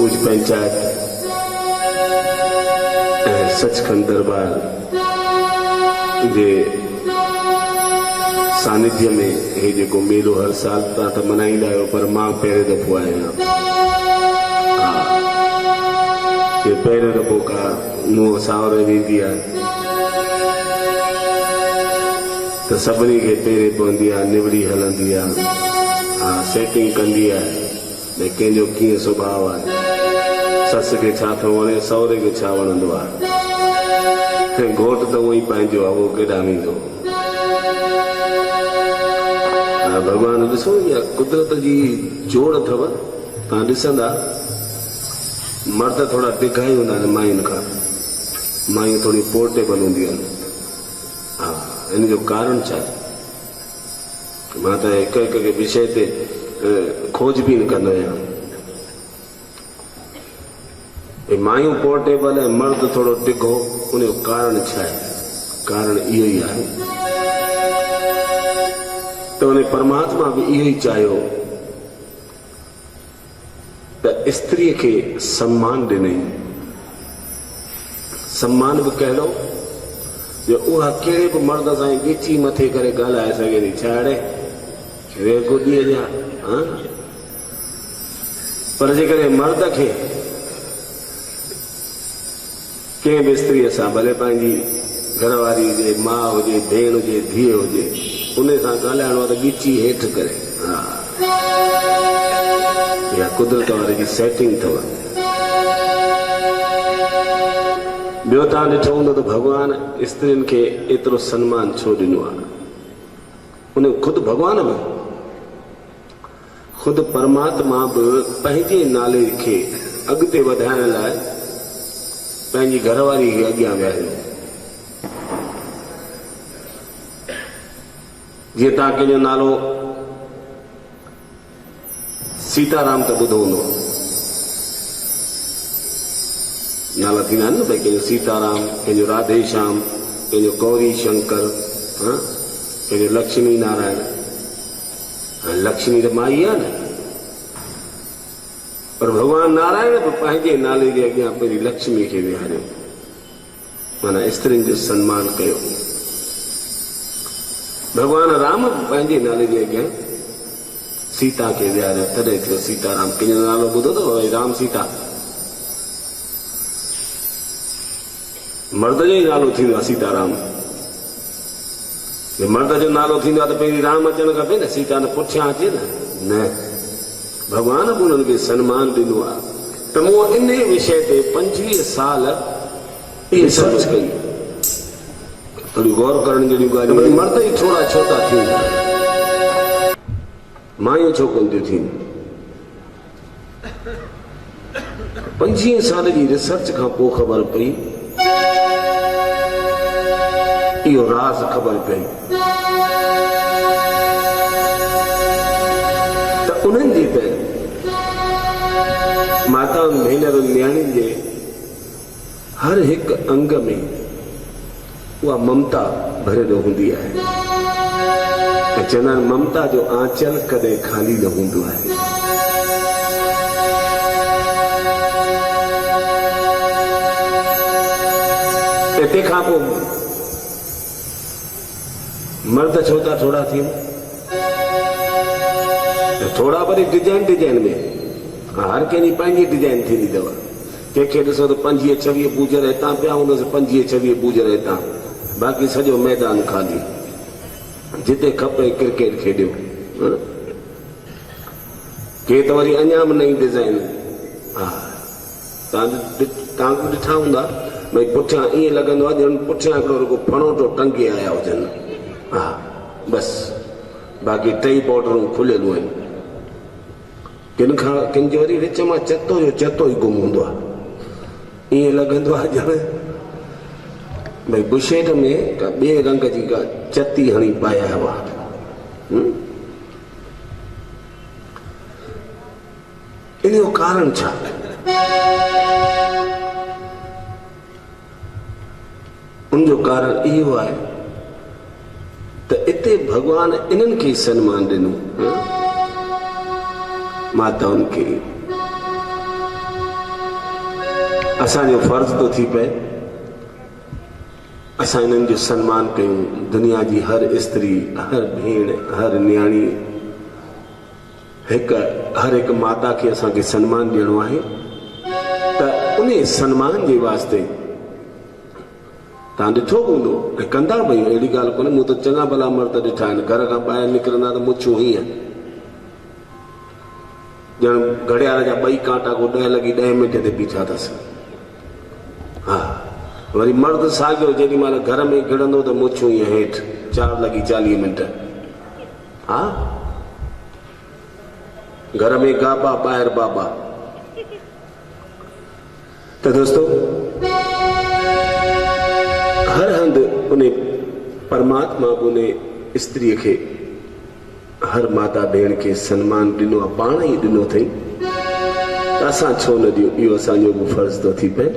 सूज पंचायत सचखंड दरबार जे सानिध्य में हे जेको मेलो हर साल तव्हां त मनाईंदा आहियो, पर मां पहिरें दफ़ो आहियां। ये पहिरें दफ़ो का नुंहुं सावरे वेंदी आहे त सभिनी खे पेरे पवंदी आहे, निवड़ी हलंदी आहे, सेटिंग कंदी आहे भई कंहिंजो कीअं सुभाउ आहे, सस खे छा थो वणे, सहुरे खे छा वणंदो आहे। घोट त उहो ई पंहिंजो आहे, उहो केॾां वेंदो। भॻवान ॾिसो इहा कुदरत जी जोड़ अथव। तव्हां ॾिसंदा मर्द थोड़ा ढिघा ई हूंदा आहिनि मायुनि खां, मायूं थोड़ी पोर्टेबल हूंदियूं आहिनि। इन जो कारण छा आहे? मां त हिक हिक विषय ते खोजबीन कंदो आहियां। मायूं पोर्टेबल ऐं मर्द थोड़ो ढिघो, उन जो कारण छा आहे? कारण इहो ई आहे त उन परमात्मा बि इहो ई चाहियो त स्त्रीअ खे सम्मान ॾिनई। सम्मान बि कहिड़ो जो उहा कहिड़े बि मर्द सां ॻिची मथे करे ॻाल्हाए सघे थी। छा अड़े वे गुॾीअ जा, पर जेकॾहिं मर्द खे कंहिं बि स्त्रीअ सां, भले पंहिंजी घरवारी हुजे, माउ हुजे, भेण हुजे, धीउ हुजे, उन सां ॻाल्हाइणो आहे त ॻिची हेठि करे। इहा कुदरत वारे जी सेटिंग अथव। ॿियो तव्हां ॾिठो हूंदो त भॻवान स्त्रियुनि खे एतिरो सम्मान छो ॾिनो आहे? उन ख़ुदि भॻवान बि, ख़ुदि परमात्मा बि पंहिंजे नाले खे अॻिते वधाइण लाइ पंहिंजी घरवारी खे अॻियां विहारियो। जीअं तव्हां कंहिंजो नालो सीताराम त ॿुधो हूंदो, नाला थींदा आहिनि न भई कंहिंजो सीताराम, कंहिंजो राधे श्याम, कंहिंजो गौरी शंकर, कंहिंजो लक्ष्मी नारायण। लक्ष्मी त माई आहे न, पर भगवान नारायण बि पंहिंजे नाले जे अॻियां पहिरीं लक्ष्मी खे विहारियो, माना स्त्रियुनि जो सम्मान कयो। भगवान राम बि पंहिंजे नाले जे अॻियां सीता खे विहारियो, तॾहिं थियो सीताराम। कंहिंजो नालो ॿुधो अथव राम सीता? मर्द जो ई नालो थींदो आहे सीताराम। मर्द जो नालो थींदो आहे त पहिरीं राम अचणु खपे न, सीता न पुठियां अचे न। भगवान बि उन्हनि खे सम्मान ॾिनो आहे। त मूं इन विषय ते 25 साल इहे सर्च कई, थोड़ी गौर करण जहिड़ियूं ॻाल्हियूं। मर्द ई थोड़ा छो था थियनि, मायूं छो कोन थियूं थियनि? 25 साल जी रिसर्च खां पोइ ख़बर पई, इहो राज़ ख़बर पई त उन्हनि जी त माताउनि, भेनरुनि, न्याणियुनि जे हर हिकु अंग में उहा ममता भरियल हूंदी आहे। ऐं चवंदा आहिनि ममता जो आंचल कॾहिं ख़ाली न हूंदो आहे। तंहिंखां पोइ मर्द छो था थोड़ा थियनि? थोड़ा वरी डिजाइन में, हर कंहिंजी पंहिंजी डिजाइन थींदी अथव। कंहिंखे ॾिसो त 25-26 पूजर हितां पिया हूंदसि, 25-26 पूजर हितां, बाक़ी सॼो मैदान खाली, जिते खपे क्रिकेट खेॾियो। के त वरी अञा बि नई डिजाइन। तव्हां ॾिठा हूंदा भई पुठियां ईअं लॻंदो आहे ॼण पुठियां हिकिड़ो रुगो फणोटो टंगे आया हुजनि। बसि बाक़ी टई बॉर्डरूं खुलियलूं आहिनि। किन जो वरी विच मां चतो जो चतो ई गुम हूंदो आहे। ईअं लॻंदो आहे ॼण भई बुशेट में का ॿिए रंग जी का चती हणी पाया हुआ। इन जो कारण छा? उनजो कारण इहो आहे त इते भगवान इन्हनि खे सम्मान ॾिनो, माताउनि खे, असांजो फर्ज तो थी पे असां इन्हनि जो सम्मान कयूं। दुनिया जी हर स्त्री, हर भेण, हर न्याणी, हर एक माता के असांखे सम्मान ॾियणो आहे। त उन सम्मान जे वास्ते तव्हां ॾिठो हूंदो ऐं कंदा भई, अहिड़ी ॻाल्हि कोन्हे। मूं त चङा भला मर्द ॾिठा आहिनि, घर खां ॿाहिरि निकिरंदा त मुछूं हीअं ॼण घड़ियाल जा 2 कांटा को 10 लॻी 10 मिंट ते बीठा अथसि। हा, वरी मर्द साॻियो जेॾी महिल घर में घिड़ंदो त मुछूं ईअं हेठि 4 लॻी 40 मिंट। हा, घर में गाबा, ॿाहिरि बाबा। त दोस्तों, हर हंधि उन परमात्मा उन स्त्रीअ खे, हर माता भेण खे सम्मान ॾिनो आहे, पाण ई ॾिनो अथई। त असां छो न ॾियूं? इहो असांजो बि फर्ज़ थो थी पए।